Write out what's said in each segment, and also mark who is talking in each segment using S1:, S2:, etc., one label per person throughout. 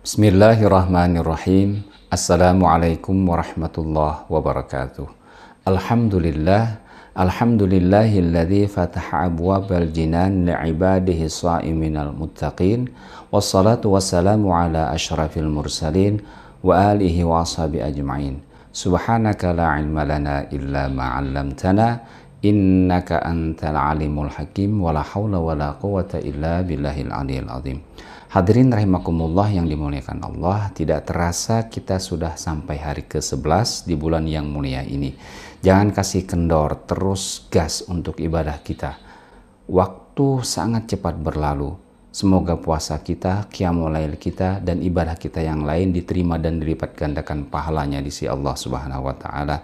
S1: Bismillahirrahmanirrahim. Assalamualaikum warahmatullahi wabarakatuh. Alhamdulillahilladzi fataha abwabal jinan li'ibadihi sha'iminal muttaqin. Wassalatu wassalamu ala asyrafil mursalin wa alihi wa ashabi ajma'in. Subhanaka la ilma lana illa ma 'allamtana innaka antal alimul hakim wa la haula wa la quwwata illa billahil aliyil azim. Hadirin rahimakumullah yang dimuliakan Allah, tidak terasa kita sudah sampai hari ke-11 di bulan yang mulia ini. Jangan kasih kendor, terus gas untuk ibadah kita. Waktu sangat cepat berlalu. Semoga puasa kita, qiyamul lail kita, dan ibadah kita yang lain diterima dan dilipat gandakan pahalanya di sisi Allah Subhanahu wa taala.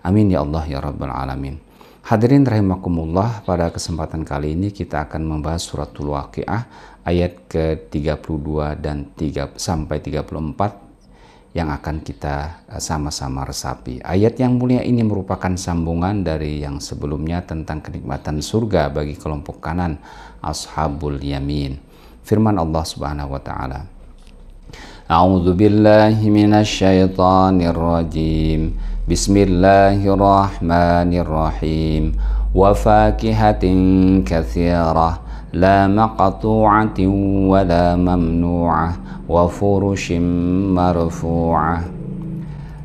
S1: Amin ya Allah ya rabbal alamin. Hadirin rahimakumullah, pada kesempatan kali ini kita akan membahas suratul Waqiah ayat ke-32 dan 34 yang akan kita sama-sama resapi. Ayat yang mulia ini merupakan sambungan dari yang sebelumnya tentang kenikmatan surga bagi kelompok kanan, ashabul yamin. Firman Allah Subhanahu wa taala, A'udzu billahi minasyaitonir rajim. Bismillahirrahmanirrahim. Wa fakihatin katsirah la maqtu'atin wa la mamnu'ah wa furushin marfu'ah.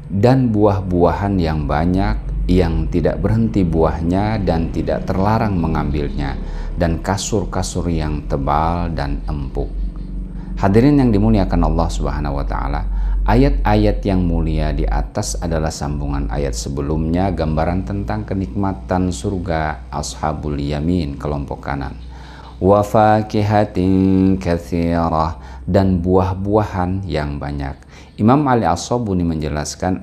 S1: Dan buah-buahan yang banyak yang tidak berhenti buahnya dan tidak terlarang mengambilnya, dan kasur-kasur yang tebal dan empuk. Hadirin yang dimuliakan Allah Subhanahu wa taala, ayat-ayat yang mulia di atas adalah sambungan ayat sebelumnya, gambaran tentang kenikmatan surga ashabul yamin, kelompok kanan. Wa fakihatin katsirah, dan buah-buahan yang banyak. Imam Ali As-Sabuni menjelaskan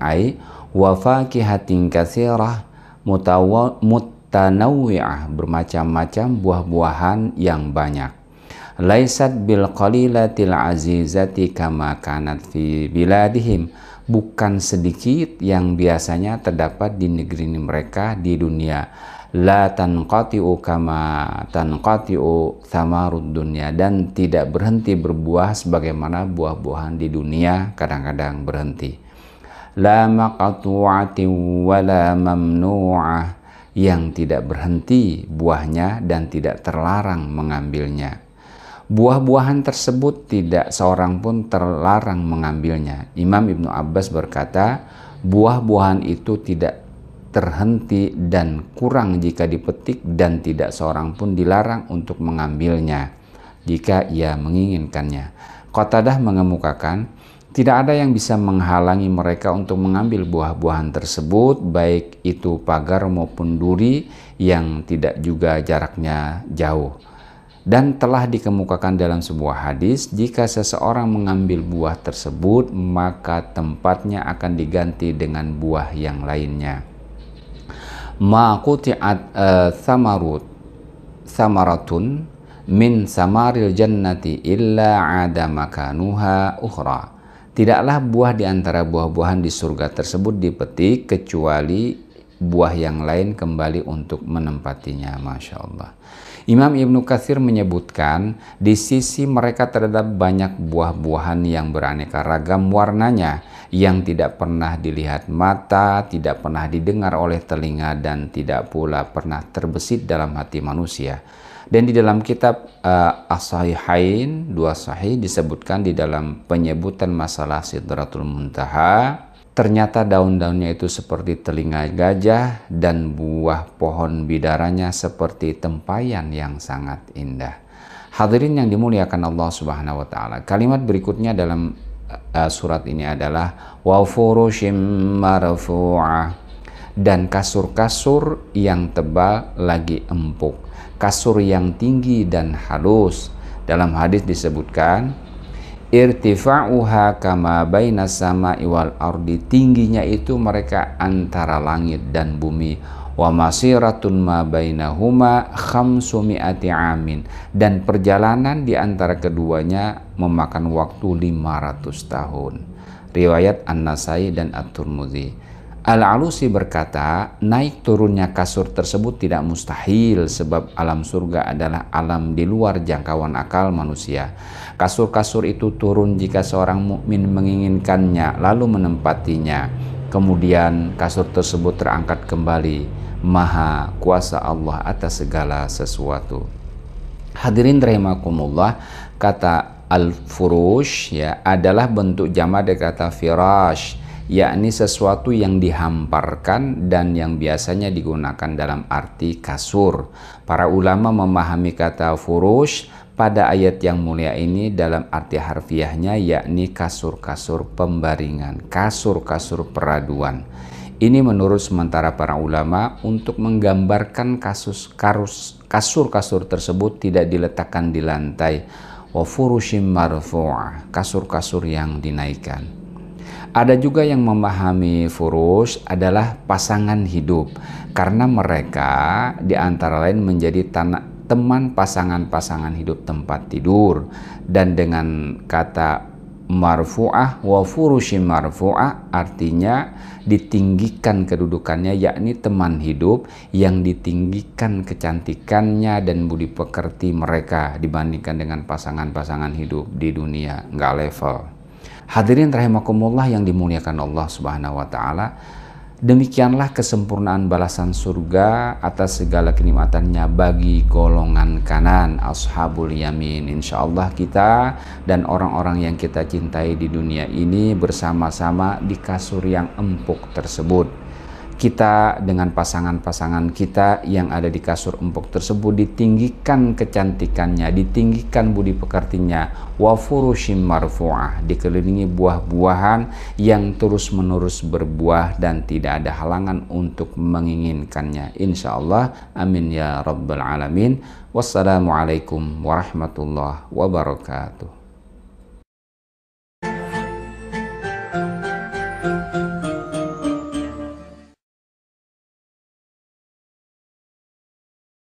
S1: wa fakihatin katsirah mutanawwi'ah, bermacam-macam buah-buahan yang banyak. Laisat bil qalilatil azizati kama kanat fi biladihim, bukan sedikit yang biasanya terdapat di negeri mereka di dunia. La tanqati'u kama tanqati'u thamarud dunya, dan tidak berhenti berbuah sebagaimana buah-buahan di dunia kadang-kadang berhenti. La maqtu'atin wa la mamnu'ah, yang tidak berhenti buahnya dan tidak terlarang mengambilnya. Buah-buahan tersebut tidak seorang pun terlarang mengambilnya. Imam Ibnu Abbas berkata, buah-buahan itu tidak terhenti dan kurang jika dipetik, dan tidak seorang pun dilarang untuk mengambilnya jika ia menginginkannya. Qatadah mengemukakan, tidak ada yang bisa menghalangi mereka untuk mengambil buah-buahan tersebut, baik itu pagar maupun duri yang tidak juga jaraknya jauh. Dan telah dikemukakan dalam sebuah hadis, jika seseorang mengambil buah tersebut, maka tempatnya akan diganti dengan buah yang lainnya. Ma quti'at samaratun min samaril jannati illa ada makanuha ukhra. Tidaklah buah di antara buah-buahan di surga tersebut dipetik kecuali buah yang lain kembali untuk menempatinya. Masya Allah. Imam Ibnu Katsir menyebutkan, di sisi mereka terdapat banyak buah-buahan yang beraneka ragam warnanya, yang tidak pernah dilihat mata, tidak pernah didengar oleh telinga, dan tidak pula pernah terbesit dalam hati manusia. Dan di dalam kitab As-Sahihain, dua sahih, disebutkan di dalam penyebutan masalah Sidratul Muntaha, ternyata daun-daunnya itu seperti telinga gajah, dan buah pohon bidaranya seperti tempayan yang sangat indah. Hadirin yang dimuliakan Allah Subhanahu wa taala, kalimat berikutnya dalam surat ini adalah wa furushim marfu'ah, dan kasur-kasur yang tebal lagi empuk, kasur yang tinggi dan halus. Dalam hadis disebutkan, irtifa'uha kama bainas sama'i wal ardi, tingginya itu mereka antara langit dan bumi. Wa masiratun ma bainahuma khamsumi'ati amin, dan perjalanan di antara keduanya memakan waktu 500 tahun. Riwayat An-Nasai dan At-Tirmidzi. Al-Alusi berkata, naik turunnya kasur tersebut tidak mustahil sebab alam surga adalah alam di luar jangkauan akal manusia. Kasur-kasur itu turun jika seorang mukmin menginginkannya lalu menempatinya. Kemudian kasur tersebut terangkat kembali. Maha kuasa Allah atas segala sesuatu. Hadirin rahimakumullah, kata al-furush ya adalah bentuk jamak dari kata firash, yakni sesuatu yang dihamparkan dan yang biasanya digunakan dalam arti kasur. Para ulama memahami kata furush pada ayat yang mulia ini dalam arti harfiahnya, yakni kasur-kasur pembaringan, kasur-kasur peraduan. Ini menurut sementara para ulama untuk menggambarkan kasur-kasur tersebut tidak diletakkan di lantai. Wa furushim marfu'ah, kasur-kasur yang dinaikkan. Ada juga yang memahami furush adalah pasangan hidup, karena mereka di antara lain menjadi teman pasangan-pasangan hidup tempat tidur. Dan dengan kata marfu'ah wa furushim marfu'ah artinya ditinggikan kedudukannya, yakni teman hidup yang ditinggikan kecantikannya dan budi pekerti mereka dibandingkan dengan pasangan-pasangan hidup di dunia, nggak level. Hadirin rahimakumullah yang dimuliakan Allah Subhanahu wa taala, demikianlah kesempurnaan balasan surga atas segala kenikmatannya bagi golongan kanan, ashabul yamin. Insyaallah kita dan orang-orang yang kita cintai di dunia ini bersama-sama di kasur yang empuk tersebut. Kita dengan pasangan-pasangan kita yang ada di kasur empuk tersebut ditinggikan kecantikannya, ditinggikan budi pekertinya, wa furushim marfu'ah, dikelilingi buah-buahan yang terus-menerus berbuah dan tidak ada halangan untuk menginginkannya. Insyaallah, amin ya rabbal alamin. Wassalamualaikum warahmatullahi wabarakatuh.